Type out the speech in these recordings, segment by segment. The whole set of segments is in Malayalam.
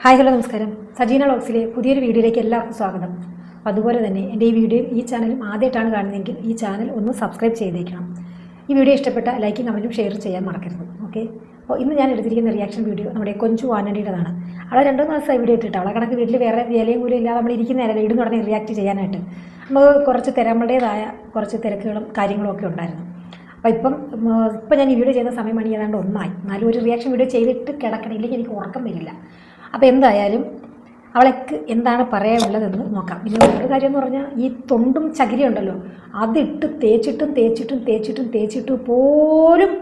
ഹായ് ഹലോ നമസ്കാരം. സജീന വ്ളോഗ്സിലെ പുതിയൊരു വീഡിയോയിലേക്ക് എല്ലാവർക്കും സ്വാഗതം. അതുപോലെ തന്നെ എൻ്റെ ഈ ചാനലും ആദ്യമായിട്ടാണ് കാണുന്നതെങ്കിൽ ഈ ചാനൽ ഒന്ന് സബ്സ്ക്രൈബ് ചെയ്തേക്കണം. ഈ വീഡിയോ ഇഷ്ടപ്പെട്ട ലൈക്കും കമൻറ്റും ഷെയർ ചെയ്യാൻ മറക്കരുത്. ഓക്കെ. അപ്പോൾ ഇന്ന് ഞാൻ എടുത്തിരിക്കുന്ന റിയാക്ഷൻ വീഡിയോ നമ്മുടെ കൊഞ്ചു ആനണിയുടേതാണ്. അവളെ 2 ദിവസമായി വീഡിയോ ഇട്ടിട്ട് അവളെ കണക്ക് വീട്ടിൽ വേറെ വിലയും കൂടി ഇല്ലാതെ നമ്മൾ ഇരിക്കുന്നതല്ല വീട് തുടങ്ങി റിയാക്ട് ചെയ്യാനായിട്ട് നമുക്ക് കുറച്ച് നമ്മളുടേതായ കുറച്ച് തിരക്കുകളും കാര്യങ്ങളും ഒക്കെ ഉണ്ടായിരുന്നു. അപ്പോൾ ഇപ്പം ഞാൻ ഈ വീഡിയോ ചെയ്യുന്ന സമയം മണി ഏതാണ്ട് 1 എന്നാലും ഒരു റിയാക്ഷൻ വീഡിയോ ചെയ്തിട്ട് കിടക്കണം, ഇല്ലെങ്കിൽ എനിക്ക് ഉറക്കം വരില്ല. അപ്പോൾ എന്തായാലും അവൾക്ക് എന്താണ് പറയാനുള്ളതെന്ന് നോക്കാം. പിന്നെ ഒരു കാര്യം എന്ന് പറഞ്ഞാൽ ഈ തൊണ്ടും ചകിരി ഉണ്ടല്ലോ, അതിട്ട് തേച്ചിട്ടും പോലും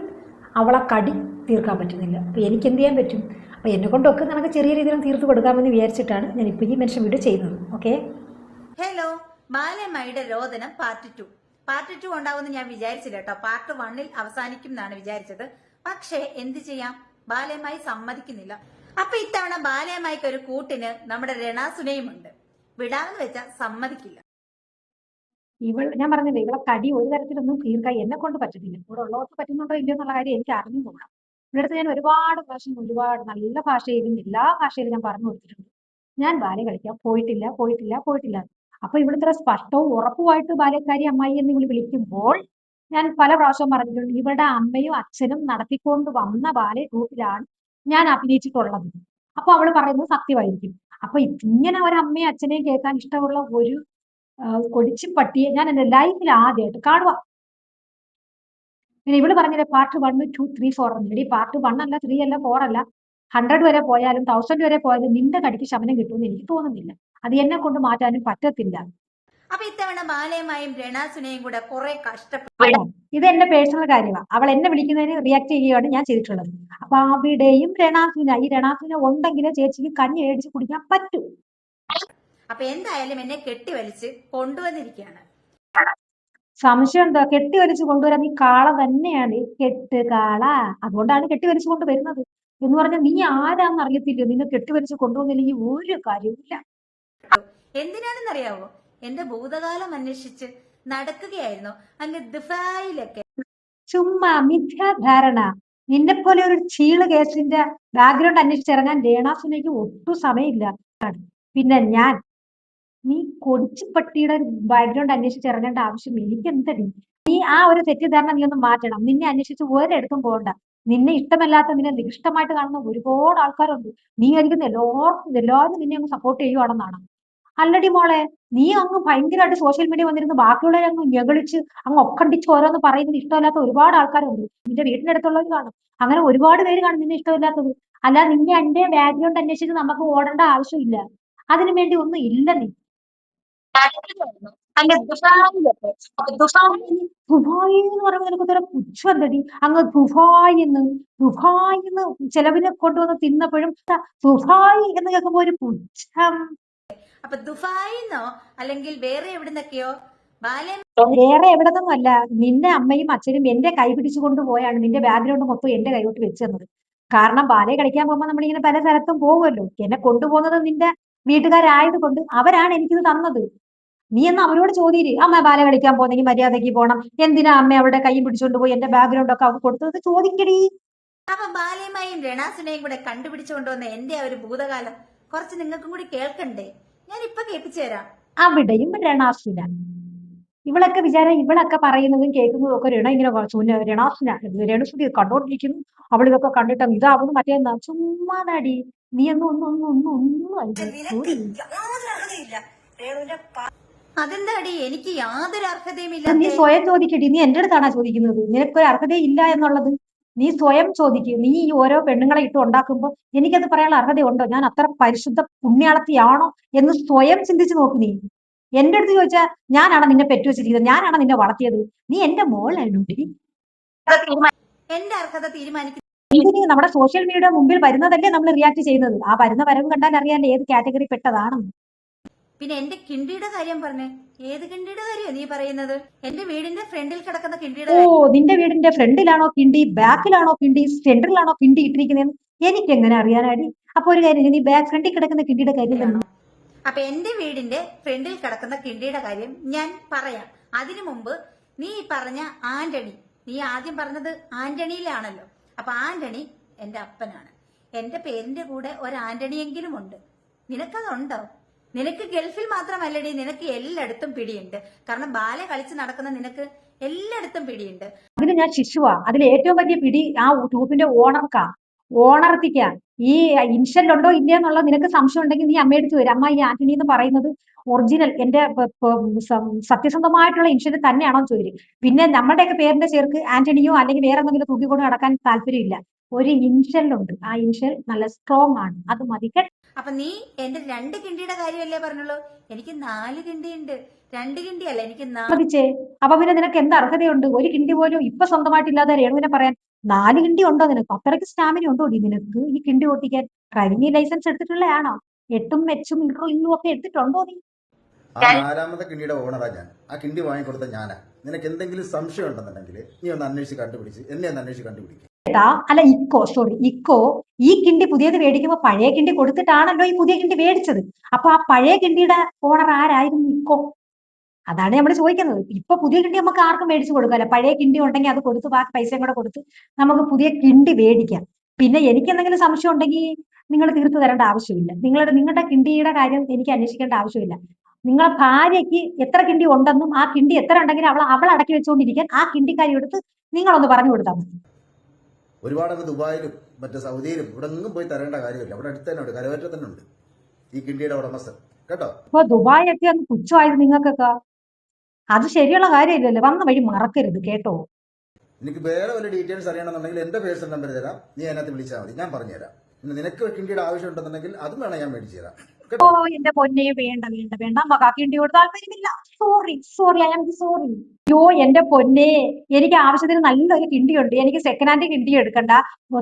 അവളെ കടി തീർക്കാൻ പറ്റുന്നില്ല. അപ്പോൾ എനിക്ക് എന്ത് ചെയ്യാൻ പറ്റും? അപ്പോൾ എന്നെ കൊണ്ടൊക്കെ നമുക്ക് ചെറിയ രീതിയിൽ തീർത്ത് കൊടുക്കാമെന്ന് വിചാരിച്ചിട്ടാണ് ഞാനിപ്പോൾ ഈ മെൻഷൻ വീഡിയോ ചെയ്യുന്നത്. ഓക്കെ. ഹലോ, ബാലമ്മയുടെ രോദനം പാർട്ട് 2 ഉണ്ടാവുമെന്ന് ഞാൻ വിചാരിച്ചില്ല കേട്ടോ. പാർട്ട് 1 അവസാനിക്കും എന്നാണ് വിചാരിച്ചത്. പക്ഷേ എന്ത് ചെയ്യാം, ബാലയമായി സമ്മതിക്കുന്നില്ല. അപ്പൊ ഇത്തവണ ബാലയമായിക്ക് ഒരു കൂട്ടിന് നമ്മുടെ രണാസുനയും ഉണ്ട്. വിടാമെന്ന് വെച്ചാൽ സമ്മതിക്കില്ല. ഞാൻ പറഞ്ഞില്ലേ, ഇവളെ കടി ഒരു തരത്തിലൊന്നും തീർക്കാൻ എന്നെ കൊണ്ട് പറ്റത്തില്ല. ഇവിടെ ഉള്ളവർക്ക് പറ്റുന്നുണ്ടോ ഇല്ലയോ എന്നുള്ള കാര്യം എനിക്ക് അറിഞ്ഞുകൂടാ. ഇവിടുത്തെ ഞാൻ ഒരുപാട് നല്ല ഭാഷയിലും എല്ലാ ഭാഷയിലും ഞാൻ പറഞ്ഞു കൊടുത്തിട്ടുണ്ട്. ഞാൻ ബാലെ കളിക്കാൻ പോയിട്ടില്ല. അപ്പൊ ഇവിടുത്തെ സ്പഷ്ടവും ഉറപ്പുമായിട്ട് ബാല്യക്കാരി അമ്മായി എന്ന് വിളിക്കുമ്പോൾ ഞാൻ പല പ്രാവശ്യം പറഞ്ഞിട്ടുണ്ട്, ഇവരുടെ അമ്മയും അച്ഛനും നടത്തിക്കൊണ്ട് വന്ന ബാലെ ഗ്രൂപ്പിലാണ് ഞാൻ അഭിനയിച്ചിട്ടുള്ളത്. അപ്പൊ അവള് പറയുന്നത് സത്യമായിരിക്കും. അപ്പൊ ഇങ്ങനെ ഒരു അമ്മയും അച്ഛനെയും കേൾക്കാൻ ഇഷ്ടമുള്ള ഒരു കൊടിച്ചിപ്പട്ടിയെ ഞാൻ എന്റെ ലൈഫിൽ ആദ്യമായിട്ട് കാണുക. പിന്നെ ഇവള് പറഞ്ഞില്ലേ പാർട്ട് 1, 2, 3, 4 എന്ന്. പാർട്ട് 1 അല്ല, 3 അല്ല, 4 അല്ല, 100 വരെ പോയാലും 1000 വരെ പോയാലും നിന്റെ കടിക്ക് ശമനം കിട്ടുമെന്ന് എനിക്ക് തോന്നുന്നില്ല. അത് എന്നെ കൊണ്ട് മാറ്റാനും പറ്റത്തില്ല. അപ്പൊ ഇത്തവണ ബാലയമായും രണാസുനയും കൂടെ കുറെ കഷ്ടപ്പെട്ടു. ഇത് എന്റെ പേഴ്സണൽ കാര്യമാണ്. അവൾ എന്നെ വിളിക്കുന്നതിന് റിയാക്ട് ചെയ്യുകയാണ് ഞാൻ ചെയ്തിട്ടുള്ളത്. അപ്പൊ അവിടെയും ഈ രണാസുന ഉണ്ടെങ്കിലേ ചേച്ചിക്ക് കഞ്ഞി മേടിച്ച് കുടിക്കാൻ പറ്റൂ. അപ്പൊ എന്തായാലും എന്നെ കെട്ടിവലിച്ച് കൊണ്ടുവന്നിരിക്കുകയാണ്. സംശയം എന്താ? കെട്ടിവലിച്ച് കൊണ്ടുവരാൻ നീ കാള തന്നെയാണ്, കെട്ട് കാള. അതുകൊണ്ടാണ് കെട്ടിവലിച്ച് കൊണ്ടുവരുന്നത്. എന്ന് പറഞ്ഞാൽ നീ ആരാന്ന് അറിയത്തില്ല. നിന്നെ കെട്ടിവലിച്ച് കൊണ്ടുവന്നില്ലെങ്കിൽ ഒരു കാര്യവുമില്ല. എന്തിനാണെന്നറിയാവോ? എന്റെ ഭൂതകാലം അന്വേഷിച്ച് നടക്കുകയായിരുന്നു അങ്ങ് ദുബായിലൊക്കെ. ചുമ്മാ മിഥ്യാധാരണ. നിന്നെപ്പോലെ ഒരു ചീള് കേസിന്റെ ബാക്ക്ഗ്രൗണ്ട് അന്വേഷിച്ചിറങ്ങാൻ രേണാസുനയ്ക്ക് ഒട്ടും സമയമില്ല. പിന്നെ നീ കൊടിച്ചുപട്ടിയുടെ ബാക്ക്ഗ്രൗണ്ട് അന്വേഷിച്ചിറങ്ങേണ്ട ആവശ്യം എനിക്ക് എന്തടി? നീ ആ ഒരു തെറ്റിദ്ധാരണ നീ ഒന്ന് മാറ്റണം. നിന്നെ അന്വേഷിച്ച് ഒരിടത്തും പോകണ്ട. നിന്നെ ഇഷ്ടമല്ലാത്ത, നിന്നെ നിഷ്ഠമായിട്ട് കാണുന്ന ഒരുപാട് ആൾക്കാരുണ്ട്. നീ ആയിരിക്കുന്ന എല്ലാവരും നിന്നെ അങ്ങ് സപ്പോർട്ട് ചെയ്യുവാണെന്നാണ്. അല്ലടി മോളെ, നീ അങ്ങ് ഭയങ്കരമായിട്ട് സോഷ്യൽ മീഡിയ വന്നിരുന്ന് ബാക്കിയുള്ളവരെ അങ്ങ് ഞെളിച്ച് അങ്ങ് ഒക്കണ്ടിച്ച് ഓരോന്ന് പറയുന്നത് ഇഷ്ടമല്ലാത്ത ഒരുപാട് ആൾക്കാരുണ്ട്. നിന്റെ വീടിന്റെ അടുത്തുള്ളവർ കാണും. അങ്ങനെ ഒരുപാട് പേര് കാണും നിന്നെ ഇഷ്ടമില്ലാത്തത്. അല്ല, എന്റെ ബാക്ക്ഗ്രൗണ്ട് അന്വേഷിച്ച് നമുക്ക് ഓടേണ്ട ആവശ്യമില്ല. അതിനു വേണ്ടി ഒന്നും ഇല്ല. നീ ദുബായ് എന്ന് പറയുമ്പോൾ നിനക്ക് ഇത്ര പുച്ഛം എന്തടി? അങ്ങ് ദുബായിന്ന് ചെലവിനെ കൊണ്ടുവന്ന് തിന്നപ്പോഴും ദുബായ് എന്ന് കേൾക്കുമ്പോ ഒരു പുച്ഛം. അപ്പൊ ദുബായിന്നോ അല്ലെങ്കിൽ വേറെ എവിടുന്നൊക്കെയോ വേറെ എവിടെന്നൊന്നും അല്ല. നിന്റെ അമ്മയും അച്ഛനും എന്റെ കൈ പിടിച്ചു കൊണ്ടുപോയാണ് നിന്റെ ബാക്ക്ഗ്രൗണ്ട് മൊത്തം എന്റെ കൈവിട്ട് വെച്ചു തന്നത്. കാരണം ബാലെ കളിക്കാൻ പോകുമ്പോൾ നമ്മളിങ്ങനെ പല സ്ഥലത്തും പോകുമല്ലോ. എന്നെ കൊണ്ടുപോകുന്നത് നിന്റെ വീട്ടുകാരായത് കൊണ്ട് അവരാണ് എനിക്കിത് തന്നത്. നീ എന്ന് അവരോട് ചോദിയില്ലേ, അമ്മ ബാല കളിക്കാൻ പോകുന്നെങ്കിൽ മര്യാദയ്ക്ക് പോകണം, എന്തിനാ അമ്മ അവിടെ കൈ പിടിച്ചുകൊണ്ട് പോയി എന്റെ ബാക്ക്ഗ്രൗണ്ട് ഒക്കെ അവർക്ക് കൊടുത്തത് ചോദിക്കടി. അപ്പൊ ബാലയമായും രണാസുനയും കൂടെ കണ്ടുപിടിച്ചുകൊണ്ടുവന്ന എന്റെ ഒരു ഭൂതകാലം കുറച്ച് നിങ്ങൾക്കും കൂടി കേൾക്കണ്ടേ? ഞാൻ ഇപ്പൊ കേൾപ്പിച്ചു തരാം. അവിടെയും രണാസുന. ഇവളൊക്കെ ഇവളൊക്കെ പറയുന്നതും കേൾക്കുന്നതും ഒക്കെ രണാസുന രേണുസുതി കണ്ടോണ്ടിരിക്കുന്നു. അവളിതൊക്കെ കണ്ടിട്ട് ഇതാവുന്നു മറ്റേ ചുമ്മാതാടി. നീ ഒന്നും അതെന്താടി? എനിക്ക് യാതൊരു അർഹതയുമില്ല. നീ സ്വയം ചോദിക്കടി. നീ എന്റെ അടുത്താണോ ചോദിക്കുന്നത് നിനക്കൊരു അർഹതയില്ല എന്നുള്ളത്? നീ സ്വയം ചോദിക്കുക. നീ ഈ ഓരോ പെണ്ണുങ്ങളെ ഇട്ട് ഉണ്ടാക്കുമ്പോ എനിക്കത് പറയാനുള്ള അർഹതയുണ്ടോ? ഞാൻ അത്ര പരിശുദ്ധ പുണ്യാളത്തിയാണോ എന്ന് സ്വയം ചിന്തിച്ചു നോക്ക്. നീ എന്റെ അടുത്ത് ചോദിച്ചാൽ ഞാനാണ് നിന്നെ പെറ്റുവെച്ചിരിക്കുന്നത്, ഞാനാണ് നിന്നെ വളർത്തിയത്. നീ എന്റെ മോളാണ്. എന്റെ അർഹത തീരുമാനിക്കുന്നത് ഇതിന് നമ്മുടെ സോഷ്യൽ മീഡിയ മുമ്പിൽ വരുന്നതല്ലേ നമ്മൾ റിയാക്ട് ചെയ്യുന്നത്. ആ വരുന്ന വരവ് കണ്ടാൽ അറിയാലേ ഏത് കാറ്റഗറി പെട്ടതാണെന്ന്. പിന്നെ എന്റെ കിണ്ടിയുടെ കാര്യം പറഞ്ഞേ. ഏത് കിണ്ടിയുടെ കാര്യമാണ് നീ പറയുന്നത്? എന്റെ വീടിന്റെ ഫ്രണ്ടിൽ കിടക്കുന്ന കിണ്ടിയുടെ. നിന്റെ വീടിന്റെ ഫ്രണ്ടിലാണോ കിണ്ടി, ബാക്കിലാണോ കിണ്ടി, സെന്ററിലാണോ കിണ്ടി ഇട്ടിരിക്കുന്നതെന്ന് എനിക്ക് എങ്ങനെ അറിയാനാടി? അപ്പൊ ഒരു കാര്യം, നീ ബാക്ക് ഫ്രണ്ടിൽ കിടക്കുന്ന കിണ്ടിയുടെ കാര്യം തന്നെ. അപ്പൊ എന്റെ വീടിന്റെ ഫ്രണ്ടിൽ കിടക്കുന്ന കിണ്ടിയുടെ കാര്യം ഞാൻ പറയാം. അതിനു മുമ്പ് നീ പറഞ്ഞ ആന്റണി, നീ ആദ്യം പറഞ്ഞത് ആന്റണിയിലാണല്ലോ. അപ്പൊ ആന്റണി എന്റെ അപ്പനാണ്. എന്റെ പേരിന്റെ കൂടെ ഒരു ആന്റണിയെങ്കിലും ഉണ്ട്. നിനക്കതുണ്ടോ? നിനക്ക് ഗൾഫിൽ മാത്രമല്ലടി, നിനക്ക് എല്ലായിടത്തും പിടിയുണ്ട്. കാരണം ബാല കളിച്ച് നടക്കുന്ന നിനക്ക് എല്ലായിടത്തും പിടിയുണ്ട്. അതിന് ഞാൻ ശിശുവാ. അതിൽ ഏറ്റവും വലിയ പിടി ആ ട്യൂബിന്റെ ഓണർത്തിക്കാ. ഈ ഇൻഷലുണ്ടോ ഇല്ലയോ എന്നുള്ള നിനക്ക് സംശയം ഉണ്ടെങ്കിൽ നീ അമ്മയെടുത്ത് വരും. അമ്മ, ഈ ആന്റണി എന്ന് പറയുന്നത് ഒറിജിനൽ എന്റെ സത്യസന്ധമായിട്ടുള്ള ഇൻഷൽ തന്നെയാണോ ചോദിക്കും. പിന്നെ നമ്മുടെയൊക്കെ പേരിന്റെ ചേർക്ക് ആന്റണിയോ അല്ലെങ്കിൽ വേറെ എന്തെങ്കിലും തൂക്കിക്കൊണ്ട് നടക്കാൻ താല്പര്യമില്ല. ഒരു ഇൻഷലുണ്ട്, ആ ഇൻഷൽ നല്ല സ്ട്രോങ് ആണ്, അത് മതി. അപ്പൊ നീ എന്റെ 2 കിണ്ടിയുടെ കാര്യമല്ലേ പറഞ്ഞുള്ളൂ? എനിക്ക് 4 കിണ്ടിയുണ്ട്. 2 കിണ്ടിയല്ല, എനിക്ക് മതിച്ചേ. അപ്പൊ പിന്നെ നിനക്ക് എന്ത് അർഹതയുണ്ട്? ഒരു കിണ്ടി പോലും ഇപ്പൊ സ്വന്തമായിട്ടില്ലാതെ രേണുവിനെ പറയാൻ 4 കിണ്ടി ഉണ്ടോ നിനക്ക്? അത്രയ്ക്ക് സ്റ്റാമിന ഉണ്ടോ നിനക്ക് ഈ കിണ്ടി ഓട്ടിക്കാൻ? Driving licence എടുത്തിട്ടുള്ളതാണോ? 8ഉം എച്ചും ഇന്റർവ്യൂവും ഒക്കെ എടുത്തിട്ടുണ്ടോ നീ? ആ 4ാമത്തെ കിണ്ടിയുടെ ഓണറാ ഞാൻ. ആ കിണ്ടി വാങ്ങിക്കൊടുത്ത ഞാനാ. നിനക്ക് എന്തെങ്കിലും സംശയം ഉണ്ടെന്നുണ്ടെങ്കിൽ നീ ഒന്ന് അന്വേഷിച്ച് കണ്ടുപിടിച്ച് എന്നെ ഒന്ന് അന്വേഷിച്ച് കണ്ടുപിടിക്കും. അല്ല, ഇക്കോ ഈ കിണ്ടി പുതിയത് മേടിക്കുമ്പോ പഴയ കിണ്ടി കൊടുത്തിട്ടാണല്ലോ ഈ പുതിയ കിണ്ടി മേടിച്ചത്. അപ്പൊ ആ പഴയ കിണ്ടിയുടെ ഓണർ ആരായിരുന്നു? ഇക്കോ. അതാണ് നമ്മൾ ചോദിക്കുന്നത്. ഇപ്പൊ പുതിയ കിണ്ടി നമുക്ക് ആർക്കും മേടിച്ചു കൊടുക്കാമല്ലോ. പഴയ കിണ്ടി ഉണ്ടെങ്കിൽ അത് കൊടുത്ത് ബാക്കി പൈസയും കൂടെ കൊടുത്ത് നമുക്ക് പുതിയ കിണ്ടി മേടിക്കാം. പിന്നെ എനിക്ക് എന്തെങ്കിലും സംശയം ഉണ്ടെങ്കിൽ നിങ്ങൾ തീർത്തു തരേണ്ട ആവശ്യമില്ല. നിങ്ങളുടെ കിണ്ടിയുടെ കാര്യം എനിക്ക് അന്വേഷിക്കേണ്ട ആവശ്യമില്ല. നിങ്ങളെ ഭാര്യയ്ക്ക് എത്ര കിണ്ടി ഉണ്ടെന്നും ആ കിണ്ടി എത്ര ഉണ്ടെങ്കിലും അവൾ അടക്കി വെച്ചുകൊണ്ടിരിക്കാൻ ആ കിണ്ടിക്കാരി എടുത്ത് നിങ്ങളൊന്ന് പറഞ്ഞു കൊടുത്താൽ മതി. ഒരുപാട് ദുബായിലും മറ്റേ സൗദിയിലും ഇവിടെ ഒന്നും പോയി തരേണ്ട കാര്യമില്ല. അവിടെ അടുത്ത് തന്നെ ഉണ്ട്, കരവേറ്റ തന്നെ ഉണ്ട് ഈ കിണ്ടിയുടെ ഉടമസ്ഥൻ, കേട്ടോ. ഇപ്പൊ ദുബായ് ഒക്കെ ഒന്ന് പുച്ഛമായത് നിങ്ങൾക്കൊക്കെ. അത് ശരിയുള്ള കാര്യമില്ലല്ലോ. വന്ന വഴി മറക്കരുത് കേട്ടോ. എനിക്ക് വേറെ വല്ല ഡീറ്റെയിൽസ് അറിയണമെന്നുണ്ടെങ്കിൽ എന്റെ പേഴ്സണൽ നമ്പർ തരാം, നീ അതിനകത്ത് വിളിച്ചാൽ മതി, ഞാൻ പറഞ്ഞുതരാം. പിന്നെ നിനക്ക് കിണ്ടിയുടെ ആവശ്യം ഉണ്ടെന്നുണ്ടെങ്കിൽ അതും വേണം ഞാൻ മേടിച്ചു തരാം. ഓ എന്റെ പൊന്നെ, വേണ്ട വേണ്ട വേണ്ട, അമ്മ കിണ്ടിയോട് താല്പര്യമില്ല. Sorry I am sorry. അയ്യോ എന്റെ പൊന്നെ, എനിക്ക് ആവശ്യത്തിന് നല്ലൊരു കിണ്ടിയുണ്ട്. എനിക്ക് സെക്കൻഡ് ഹാൻഡ് കിണ്ടി എടുക്കണ്ട,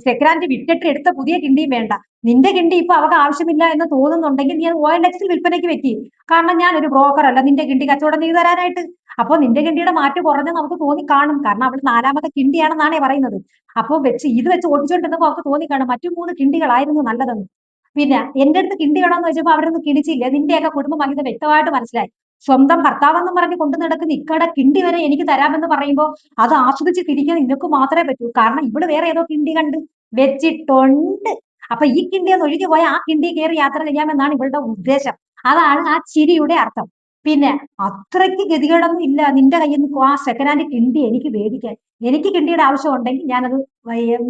സെക്കൻഡ് ഹാൻഡ് വിറ്റിട്ട് എടുത്ത പുതിയ കിണ്ടിയും വേണ്ട. നിന്റെ കിണ്ടി ഇപ്പൊ അവർക്ക് ആവശ്യമില്ല എന്ന് തോന്നുന്നുണ്ടെങ്കിൽ നീ അത് OLX വിൽപ്പനയ്ക്ക് വെക്കി. കാരണം ഞാനൊരു ബ്രോക്കർ അല്ല നിന്റെ കിണ്ടി കച്ചവടം ചെയ്തു തരാനായിട്ട്. അപ്പൊ നിന്റെ കിണ്ടിയുടെ മാറ്റ് കുറഞ്ഞ് നമുക്ക് തോന്നി കാണും. കാരണം അവൾ 4ാമത്തെ കിണ്ടിയാണെന്നാണേ പറയുന്നത്. അപ്പൊ ഇത് വെച്ച് ഓടിച്ചോണ്ടിരുന്നപ്പോ അവർക്ക് തോന്നിക്കാണും മറ്റു 3 കിണ്ടികളായിരുന്നു നല്ലതെന്ന്. പിന്നെ എന്റെ അടുത്ത് കിണ്ടി വേണമെന്ന് വെച്ചപ്പോ അവരൊന്നും കിണിച്ചില്ല. നിന്റെയൊക്കെ കുടുംബം വന്നത് വ്യക്തമായിട്ട് മനസ്സിലായി. സ്വന്തം ഭർത്താവെന്നും പറഞ്ഞ് കൊണ്ടു നടക്കുന്ന ഇക്കടെ കിണ്ടി വരെ എനിക്ക് തരാമെന്ന് പറയുമ്പോ അത് ആസ്വദിച്ച് തിരിക്കാൻ നിനക്ക് മാത്രമേ പറ്റൂ. കാരണം ഇവള് വേറെ ഏതോ കിണ്ടി കണ്ട് വെച്ചിട്ടുണ്ട്. അപ്പൊ ഈ കിണ്ടി ഒന്ന് ഒഴിഞ്ഞു പോയാൽ ആ കിണ്ടി കയറി യാത്ര ചെയ്യാമെന്നാണ് ഇവളുടെ ഉദ്ദേശം. അതാണ് ആ ചിരിയുടെ അർത്ഥം. പിന്നെ അത്രയ്ക്ക് ഗതികേടൊന്നും ഇല്ല നിന്റെ കയ്യിൽ നിന്ന് ആ സെക്കൻഡ് ഹാൻഡ് കിണ്ടി എനിക്ക് മേടിക്കാൻ. എനിക്ക് കിണ്ടിയുടെ ആവശ്യം ഉണ്ടെങ്കിൽ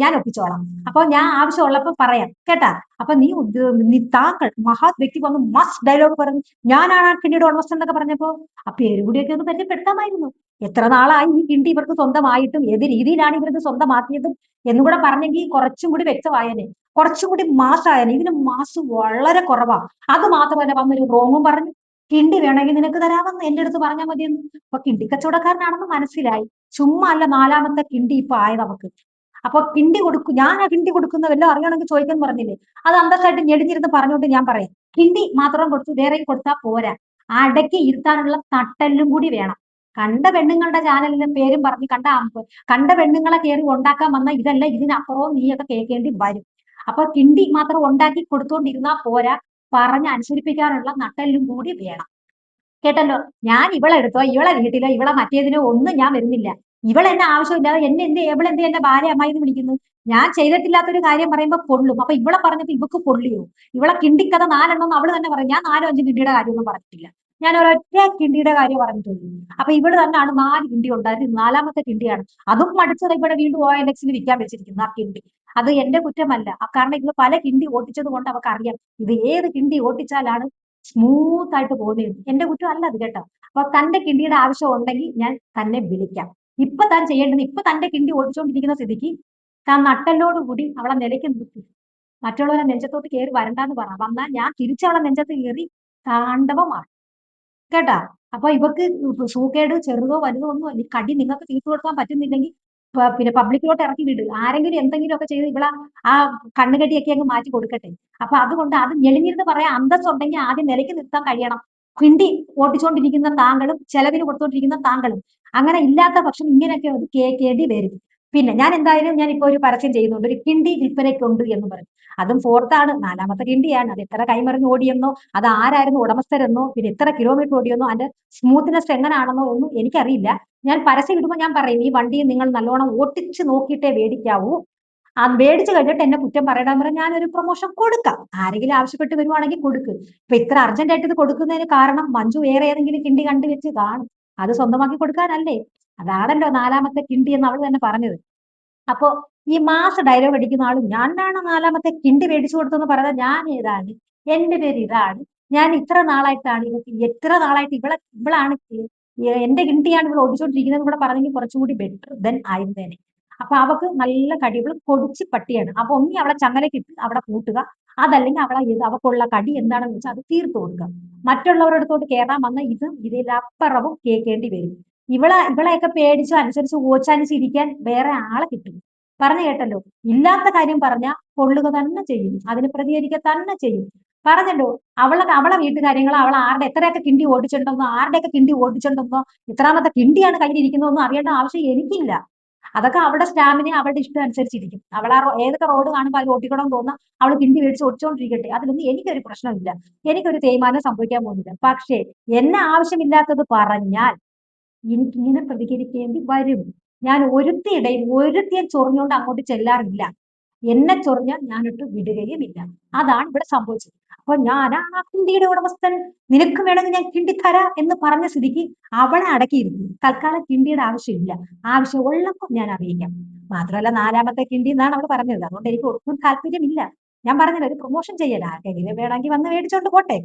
ഞാൻ ഒപ്പിച്ചോളാം. അപ്പൊ ഞാൻ ആവശ്യമുള്ളപ്പോ പറയാം കേട്ടാ. അപ്പൊ നീ താങ്കൾ മഹത് വ്യക്തി വന്ന് മസ്റ്റ് ഡയലോഗ് പറഞ്ഞു ഞാനാണ് ആ കിണ്ടിയുടെ ഉടമസ്ഥൻ എന്നൊക്കെ പറഞ്ഞപ്പോ ആ പേര് കൂടിയൊക്കെ ഒന്ന് പരിചയപ്പെടുത്താമായിരുന്നു. എത്ര നാളായി ഈ കിണ്ടി ഇവർക്ക് സ്വന്തമായിട്ടും ഏത് രീതിയിലാണ് ഇവർക്ക് സ്വന്തമാക്കിയതും എന്നുകൂടെ പറഞ്ഞെങ്കിൽ കുറച്ചും കൂടി വ്യക്തമായേനെ, കുറച്ചും കൂടി മാസായനെ. ഇതിന് മാസ് വളരെ കുറവാ. അത് മാത്രമല്ല വന്നൊരു റോങ്ങും പറഞ്ഞു കിണ്ടി വേണമെങ്കിൽ നിനക്ക് തരാമെന്ന് എന്റെ അടുത്ത് പറഞ്ഞാൽ മതിയെന്ന്. അപ്പൊ കിണ്ടി കച്ചവടക്കാരനാണെന്ന് മനസ്സിലായി. ചുമ്മാ അല്ല 4ാമത്തെ കിണ്ടി ഇപ്പൊ ആയത് നമുക്ക്. അപ്പൊ കിണ്ടി കൊടുക്കും, ഞാൻ ആ കിണ്ടി കൊടുക്കുന്ന വല്ലതും അറിയണമെങ്കിൽ ചോദിക്കാൻ പറഞ്ഞില്ലേ. അത് അന്തസ്സായിട്ട് ഞെടിഞ്ഞിരുന്ന് പറഞ്ഞുകൊണ്ട് ഞാൻ പറയാം. കിണ്ടി മാത്രം കൊടുത്തു വേറെയും കൊടുത്താൽ പോരാ, അടക്കി ഇരുത്താനുള്ള തട്ടല്ലും കൂടി വേണം. കണ്ട പെണ്ണുങ്ങളുടെ ചാനലിന്റെ പേരും പറഞ്ഞ് കണ്ട പെണ്ണുങ്ങളെ കയറി ഉണ്ടാക്കാൻ വന്ന ഇതല്ല, ഇതിനപ്പുറവും നീയൊക്കെ കേൾക്കേണ്ടി വരും. അപ്പൊ കിണ്ടി മാത്രം ഉണ്ടാക്കി കൊടുത്തോണ്ടിരുന്നാ പോരാ, പറഞ്ഞ് അനുസരിപ്പിക്കാനുള്ള നട്ടെല്ലും കൂടി വേണം. കേട്ടല്ലോ. ഞാൻ ഇവളെടുത്തോ ഇവളെ വീട്ടിലോ ഇവളെ മറ്റേതിനോ ഒന്നും ഞാൻ വരുന്നില്ല. ഇവളെന്നെ ആവശ്യമില്ലാതെ ഇവളെന്ത് എന്റെ ഭാര്യ അമ്മായി എന്ന് വിളിക്കുന്നു? ഞാൻ ചെയ്തിട്ടില്ലാത്തൊരു കാര്യം പറയുമ്പോ പൊള്ളും. അപ്പൊ ഇവളെ പറഞ്ഞപ്പോ ഇവക്ക് പൊള്ളിയോ? ഇവളെ കിണ്ടിക്കഥ 4 അവള് തന്നെ പറയും. ഞാൻ 4 5 കിണ്ടിയുടെ കാര്യമൊന്നും പറഞ്ഞിട്ടില്ല. ഞാൻ ഒരൊറ്റ കിണ്ടിയുടെ കാര്യം പറഞ്ഞിട്ടുള്ളൂ. അപ്പൊ ഇവള് തന്നെയാണ് 4 കിണ്ടി ഉണ്ടായിരുന്നു, 4ാമത്തെ കിണ്ടിയാണ്. അതും മടിച്ചത് ഇവിടെ വീണ്ടും OLX വിൽക്കാൻ വെച്ചിരിക്കുന്നു ആ കിണ്ടി. അത് എന്റെ കുറ്റമല്ല. കാരണം ഇവള് പല കിണ്ടി ഓട്ടിച്ചത് കൊണ്ട് അവർക്ക് അറിയാം ഇത് ഏത് കിണ്ടി ഓട്ടിച്ചാലാണ് സ്മൂത്ത് ആയിട്ട് പോകുന്നത്. എന്റെ കുറ്റം അല്ല അത് കേട്ടോ. അപ്പൊ തന്റെ കിണ്ടിയുടെ ആവശ്യം ഉണ്ടെങ്കിൽ ഞാൻ തന്നെ വിളിക്കാം. ഇപ്പൊ താൻ ചെയ്യേണ്ടത്, ഇപ്പൊ തന്റെ കിണ്ടി ഓടിച്ചുകൊണ്ടിരിക്കുന്ന സ്ഥിതിക്ക് താൻ നട്ടലോട് കൂടി അവളെ നിലയ്ക്ക് നിർത്തി മറ്റുള്ളവരെ നെഞ്ചത്തോട്ട് കയറി വരണ്ടാന്ന് പറ. വന്നാൽ ഞാൻ തിരിച്ചവളെ നെഞ്ചത്ത് കയറി താണ്ഡവമാണ് കേട്ടാ. അപ്പൊ ഇവക്ക് സൂക്കേട് ചെറുതോ വലുതോ ഒന്നും അല്ല. കടി നിങ്ങൾക്ക് തീർത്തു കൊടുക്കാൻ പറ്റുന്നില്ലെങ്കിൽ പിന്നെ പബ്ലിക്കിലോട്ട് ഇറക്കി വിട്. ആരെങ്കിലും എന്തെങ്കിലും ഒക്കെ ചെയ്ത് ഇവിടെ ആ കണ്ണുകടിയൊക്കെ അങ്ങ് മാറ്റി കൊടുക്കട്ടെ. അപ്പൊ അതുകൊണ്ട് അത് ഞെളിഞ്ഞിരുന്ന് പറയാൻ അന്തസ്സുണ്ടെങ്കിൽ ആദ്യം നിലയ്ക്ക് നിർത്താൻ കഴിയണം. കിണ്ടി ഓട്ടിച്ചുകൊണ്ടിരിക്കുന്ന താങ്കളും ചെലവിന് കൊടുത്തോണ്ടിരിക്കുന്ന താങ്കളും. അങ്ങനെ ഇല്ലാത്ത പക്ഷം ഇങ്ങനെയൊക്കെ അത് കേൾക്കേണ്ടി വരും. പിന്നെ ഞാൻ എന്തായാലും ഞാൻ ഇപ്പൊ ഒരു പരസ്യം ചെയ്യുന്നുണ്ട്, ഒരു കിണ്ടി വിൽപ്പനയ്ക്കുണ്ട് എന്ന് പറഞ്ഞു. അതും 4ാണ്, 4ാമത്തെ കിണ്ടിയാണ്. അത് എത്ര കൈമറിഞ്ഞ് ഓടിയെന്നോ അത് ആരായിരുന്നു ഉടമസ്ഥരെന്നോ പിന്നെ എത്ര കിലോമീറ്റർ ഓടിയെന്നോ അതിന്റെ സ്മൂത്ത്നെസ് എങ്ങനെയാണെന്നോ ഒന്നും എനിക്കറിയില്ല. ഞാൻ പരസ്യം ഇടുമ്പോൾ ഞാൻ പറയും ഈ വണ്ടി നിങ്ങൾ നല്ലോണം ഓട്ടിച്ച് നോക്കിയിട്ടേ മേടിക്കാവൂ. മേടിച്ചു കഴിഞ്ഞിട്ട് എന്നെ കുറ്റം പറയണമെന്ന് പറഞ്ഞാൽ ഞാനൊരു പ്രൊമോഷൻ കൊടുക്കാം. ആരെങ്കിലും ആവശ്യപ്പെട്ട് വരുവാണെങ്കിൽ കൊടുക്ക്. ഇപ്പൊ ഇത്ര അർജന്റ് ആയിട്ട് ഇത് കൊടുക്കുന്നതിന് കാരണം മഞ്ജു വേറെ ഏതെങ്കിലും കിണ്ടി കണ്ടുവെച്ച് കാണും. അത് സ്വന്തമാക്കി കൊടുക്കാനല്ലേ? അതാണല്ലോ 4ാമത്തെ കിണ്ടി എന്ന് അവള് തന്നെ പറഞ്ഞത്. അപ്പൊ ഈ മാസ് ഡയലോഗ് അടിക്കുന്ന ആളും ഞാനാണ് 4ാമത്തെ കിണ്ടി മേടിച്ചു കൊടുത്തെന്ന് പറയുന്നത് ഞാൻ ഏതാണ്? എന്റെ പേര് ഇതാണ്. ഞാൻ ഇത്ര നാളായിട്ടാണ് എത്ര നാളായിട്ട് ഇവളാണ് എന്റെ കിണ്ടിയാണ് ഇവൾ ഓടിച്ചോണ്ടിരിക്കുന്നത് കൂടെ പറഞ്ഞെങ്കിൽ കുറച്ചും കൂടി ബെറ്റർ ദെൻ ആയിരുന്നേനെ. അപ്പൊ അവക്ക് നല്ല കടി ഇവള് പൊടിച്ച് പട്ടിയാണ്. അപ്പൊ ഒന്നി അവളെ ചങ്ങലയ്ക്ക് ഇട്ട് അവിടെ പൂട്ടുക, അതല്ലെങ്കിൽ അവക്കുള്ള കടി എന്താണെന്ന് വെച്ചാൽ അത് തീർത്തു കൊടുക്കുക. മറ്റുള്ളവരുടെ അടുത്തോട്ട് കയറാൻ വന്ന ഇതിലപ്പുറവും കേൾക്കേണ്ടി വരും. ഇവളെയൊക്കെ പേടിച്ചോ അനുസരിച്ച് ഓച്ചാനിച്ചിരിക്കാൻ വേറെ ആളെ കിട്ടും. പറഞ്ഞു കേട്ടല്ലോ. ഇല്ലാത്ത കാര്യം പറഞ്ഞാൽ കൊള്ളുക തന്നെ ചെയ്യും, അതിന് പ്രതികരിക്കുക തന്നെ ചെയ്യും. പറഞ്ഞല്ലോ, അവളെ വീട്ടുകാര്യങ്ങൾ അവൾ എത്രയൊക്കെ കിണ്ടി ഓടിച്ചിട്ടുണ്ടെന്നോ ആരുടെയൊക്കെ കിണ്ടി ഓടിച്ചിട്ടുണ്ടെന്നോ ഇത്രാമത്തെ കിണ്ടിയാണ് കയ്യിലിരിക്കുന്നതെന്നോ അറിയേണ്ട ആവശ്യം എനിക്കില്ല. അതൊക്കെ അവളുടെ സ്റ്റാമിന അവളുടെ ഇഷ്ടം അനുസരിച്ചിരിക്കും. ഏതൊക്കെ റോഡ് കാണുമ്പോൾ അത് ഓട്ടിക്കണം തോന്നുന്ന അവൾ കിണ്ടി മേടിച്ച് ഓടിച്ചോണ്ടിരിക്കട്ടെ, അതിലൊന്നും എനിക്കൊരു പ്രശ്നമില്ല. എനിക്കൊരു തേയ്മാനം സംഭവിക്കാൻ പോകുന്നില്ല. പക്ഷേ എന്നെ ആവശ്യമില്ലാത്തത് പറഞ്ഞാൽ എനിക്കിങ്ങനെ പ്രതികരിക്കേണ്ടി വരും. ഞാൻ ഒരുത്തിയെ ചൊറിഞ്ഞുകൊണ്ട് അങ്ങോട്ട് ചെല്ലാറില്ല. എന്നെ ചൊറിഞ്ഞാൽ ഞാനിട്ട് വിടുകയുമില്ല. അതാണ് ഇവിടെ സംഭവിച്ചത്. അപ്പൊ ഞാനാണ് ആ കിണ്ടിയുടെ ഉടമസ്ഥൻ, നിനക്ക് വേണമെങ്കിൽ ഞാൻ കിണ്ടി തരാം എന്ന് പറഞ്ഞ സ്ഥിതിക്ക് അവളെ അടക്കിയിരുന്നു. തൽക്കാലം കിണ്ടിയുടെ ആവശ്യമില്ല. ആവശ്യം ഉള്ളപ്പോൾ ഞാൻ അറിയിക്കാം. മാത്രമല്ല 4ാമത്തെ കിണ്ടി എന്നാണ് അവൾ പറഞ്ഞത്. അതുകൊണ്ട് എനിക്ക് ഒട്ടും താല്പര്യമില്ല. ഞാൻ പറഞ്ഞില്ല, ഒരു പ്രൊമോഷൻ ചെയ്യല, ആർക്കെങ്കിലും വേണമെങ്കിൽ വന്ന് മേടിച്ചോണ്ട് പോട്ടെ.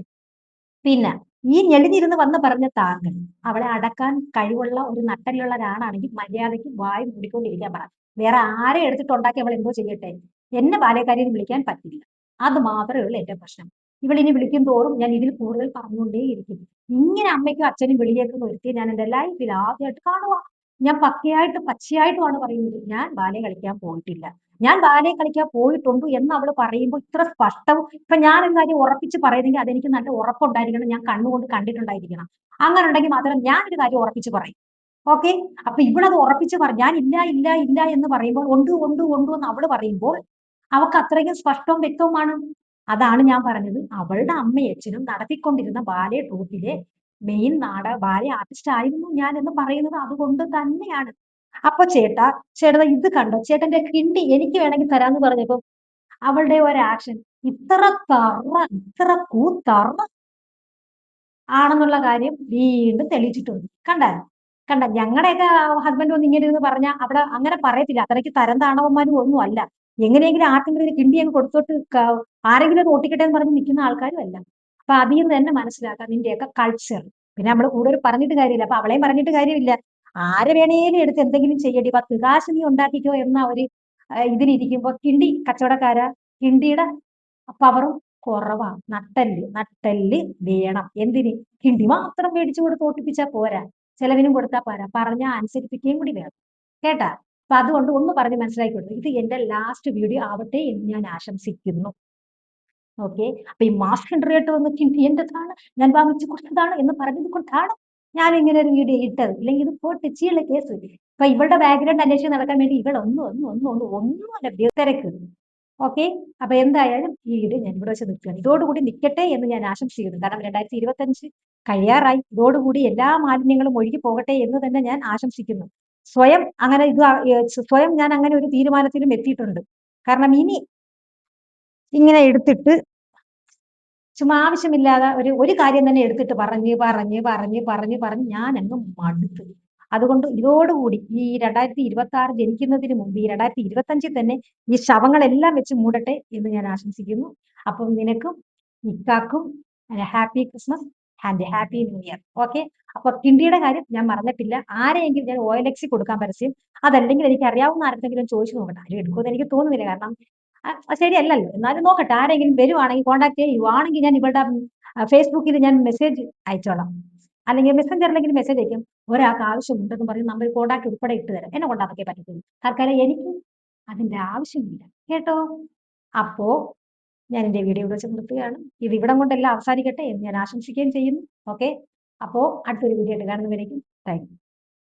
പിന്നെ ഈ ഞെളിഞ്ഞിരുന്ന് വന്ന് പറഞ്ഞ താങ്കൾ അവളെ അടക്കാൻ കഴിവുള്ള ഒരു നട്ടലുള്ള ഒരാളാണെങ്കിൽ മര്യാദയ്ക്ക് വായി മൂടിക്കൊണ്ടിരിക്കാൻ പറ. വേറെ ആരെ എടുത്തിട്ടുണ്ടാക്കി അവൾ എന്തോ ചെയ്യട്ടെ, എന്നെ ബാല്യക്കാരിയിൽ വിളിക്കാൻ പറ്റില്ല. അത് മാത്രമേ ഉള്ളൂ എന്റെ പ്രശ്നം. ഇവളിനി വിളിക്കും തോറും ഞാൻ ഇതിൽ കൂടുതൽ പറഞ്ഞുകൊണ്ടേയിരിക്കും. ഇങ്ങനെ അമ്മയ്ക്കും അച്ഛനും വിളിയേക്കുന്ന ഒരുത്തിയെ ഞാൻ എന്റെ ലൈഫിൽ ആദ്യമായിട്ട് കാണുക. ഞാൻ പച്ചയായിട്ടുമാണ് പറയുന്നത്. ഞാൻ ബാലെ കളിക്കാൻ പോയിട്ടില്ല. ഞാൻ ബാലെ കളിക്കാൻ പോയിട്ടുണ്ട് എന്ന് അവൾ പറയുമ്പോൾ ഇത്ര സ്പഷ്ടവും, ഇപ്പൊ ഞാൻ ഒരു കാര്യം ഉറപ്പിച്ച് പറയുന്നെങ്കിൽ അതെനിക്ക് നല്ല ഉറപ്പുണ്ടായിരിക്കണം, ഞാൻ കണ്ണുകൊണ്ട് കണ്ടിട്ടുണ്ടായിരിക്കണം. അങ്ങനെ ഉണ്ടെങ്കിൽ മാത്രം ഞാൻ ഒരു കാര്യം ഉറപ്പിച്ച് പറയും. ഓക്കെ. അപ്പൊ ഇവളത് ഉറപ്പിച്ച് ഞാൻ ഇല്ല ഇല്ല ഇല്ല എന്ന് പറയുമ്പോൾ ഉണ്ട് ഉണ്ട് ഉണ്ട് എന്ന് അവള് പറയുമ്പോൾ അവക്ക് അത്രയ്ക്കും സ്പഷ്ടവും വ്യക്തവുമാണ്. അതാണ് ഞാൻ പറഞ്ഞത്, അവളുടെ അമ്മയും അച്ഛനും നടത്തിക്കൊണ്ടിരുന്ന ബാലെ ട്രൂപ്പിലെ മെയിൻ ബാലെ ആർട്ടിസ്റ്റ് ആയിരുന്നു ഞാൻ എന്ന് പറയുന്നത് അതുകൊണ്ട് തന്നെയാണ്. അപ്പൊ ചേട്ടാ ഇത് കണ്ടോ, ചേട്ടന്റെ കിണ്ടി എനിക്ക് വേണമെങ്കിൽ തരാന്ന് പറഞ്ഞപ്പോ അവളുടെ ഒരു ആക്ഷൻ ഇത്ര കൂത്തറ ആണെന്നുള്ള കാര്യം വീണ്ടും തെളിയിച്ചിട്ടുണ്ട്. കണ്ട ഞങ്ങളുടെയൊക്കെ ഹസ്ബൻഡ് ഒന്ന് ഇങ്ങനെ ഇരുന്ന് പറഞ്ഞാൽ അവിടെ അങ്ങനെ പറയത്തില്ല. അത്രയ്ക്ക് തരം താണവന്മാരും ഒന്നും അല്ല. എങ്ങനെയെങ്കിലും ആർക്കെങ്കിലും ഒരു കിണ്ടി അങ്ങ് കൊടുത്തോട്ട് ആരെങ്കിലും അത് ഓട്ടിക്കട്ടെ എന്ന് പറഞ്ഞ് നിൽക്കുന്ന ആൾക്കാരും അല്ല. അപ്പൊ അതിൽ നിന്ന് തന്നെ മനസ്സിലാക്കാം നിന്റെയൊക്കെ കൾച്ചർ. പിന്നെ നമ്മൾ കൂടുതൽ പറഞ്ഞിട്ട് കാര്യമില്ല. അപ്പൊ അവളെയും പറഞ്ഞിട്ട് കാര്യമില്ല. ആരെ വേണേലും എടുത്ത് എന്തെങ്കിലും ചെയ്യടി, 10 കാശ് നീ ഉണ്ടാക്കിക്കോ എന്ന ഒരു ഇതിലിരിക്കുമ്പോ കിണ്ടി കച്ചവടക്കാരാ, കിണ്ടിയുടെ പവറും കുറവാ. നട്ടല് വേണം. എന്തിന്? കിണ്ടി മാത്രം മേടിച്ചു കൊടുത്ത് ഓട്ടിപ്പിച്ചാൽ പോരാ, ചെലവിനും കൊടുത്താൽ പോരാ, പറഞ്ഞാൽ അനുസരിപ്പിക്കുകയും കൂടി വേണം. കേട്ടാ? അപ്പൊ അതുകൊണ്ട് ഒന്ന് പറഞ്ഞ് മനസ്സിലാക്കി കൊടുത്തു. ഇത് എന്റെ ലാസ്റ്റ് വീഡിയോ ആവട്ടെ എന്ന് ഞാൻ ആശംസിക്കുന്നു. ഓക്കെ. അപ്പൊ ഈ മാസ്ക് ഇന്റർവ്യൂട്ട് വന്ന് കിണ്ടി എന്റേതാണ്, ഞാൻ വാങ്ങിച്ചു കൊടുത്തതാണ് എന്ന് പറഞ്ഞത് കൊണ്ടാണ് ഞാൻ ഇങ്ങനെ ഒരു വീഡിയോ ഇട്ടത്. ഇല്ലെങ്കിൽ ഇത് പോട്ട് ചീള കേസ്. ഇപ്പൊ ഇവളുടെ ബാക്ക്ഗ്രൗണ്ട് അന്വേഷിച്ച് നടക്കാൻ വേണ്ടി ഇവൾ ഒന്നുമല്ല തിരക്ക്. ഓക്കെ. അപ്പൊ എന്തായാലും ഈ വീഡിയോ ഞാൻ ഇവിടെ വെച്ച് നിർത്തുകയാണ്. ഇതോടുകൂടി നിൽക്കട്ടെ എന്ന് ഞാൻ ആശംസിക്കുന്നു. കാരണം 2025 കഴിയാറായി. ഇതോടുകൂടി എല്ലാ മാലിന്യങ്ങളും ഒഴുകി പോകട്ടെ എന്ന് തന്നെ ഞാൻ ആശംസിക്കുന്നു. സ്വയം ഞാൻ അങ്ങനെ ഒരു തീരുമാനത്തിലും എത്തിയിട്ടുണ്ട്. കാരണം ഇനി ഇങ്ങനെ എടുത്തിട്ട് ചുമ്മാ ആവശ്യമില്ലാതെ ഒരു കാര്യം തന്നെ എടുത്തിട്ട് പറഞ്ഞ് ഞാൻ അങ്ങ് മടുത്തു. അതുകൊണ്ട് ഇതോടുകൂടി ഈ 2026 ജനിക്കുന്നതിന് മുമ്പ് ഈ 2025 തന്നെ ഈ ശവങ്ങളെല്ലാം വെച്ച് മൂടട്ടെ എന്ന് ഞാൻ ആശംസിക്കുന്നു. അപ്പം നിനക്കും ഇക്കാക്കും happy Christmas and happy new year. Okay. അപ്പൊ കിണ്ടിയുടെ കാര്യം ഞാൻ മറന്നിട്ടില്ല. ആരെയെങ്കിലും ഞാൻ OLX കൊടുക്കാൻ പരസ്യം, അതല്ലെങ്കിൽ എനിക്ക് അറിയാവുന്ന ആരെങ്കിലും ചോദിച്ചു നോക്കട്ടെ. ആരും എടുക്കുമെന്ന് എനിക്ക് തോന്നുന്നില്ല. കാരണം ശരിയല്ലല്ലോ. എന്നാലും നോക്കട്ടെ, ആരെങ്കിലും വരുവാണെങ്കിൽ കോൺടാക്ട് ചെയ്യുവാണെങ്കിൽ ഞാൻ ഇവളുടെ ഫേസ്ബുക്കിൽ ഞാൻ മെസ്സേജ് അയച്ചോളാം, അല്ലെങ്കിൽ മെസ്സഞ്ചറിലെങ്കിലും മെസ്സേജ് അയക്കും. ഒരാൾക്ക് ആവശ്യമുണ്ടെന്ന് പറഞ്ഞ് നമ്പർ കോൺടാക്ട് ഉൾപ്പെടെ ഇട്ട് തരാം. എന്നെ കൊണ്ടാക്കേ പറ്റത്തുള്ളൂ. തൽക്കാലം എനിക്ക് അതിന്റെ ആവശ്യമില്ല. കേട്ടോ? അപ്പോ ഞാൻ എന്റെ വീഡിയോ ഇവിടെ വെച്ച് നിർത്തുകയാണ്. ഇത് ഇവിടം കൊണ്ടെല്ലാം അവസാനിക്കട്ടെ എന്ന് ഞാൻ ആശംസിക്കുകയും ചെയ്യുന്നു. ഓക്കെ. അപ്പോ അടുത്തൊരു വീഡിയോ ആയിട്ട് കാണുന്നവരേക്കും താങ്ക് യു.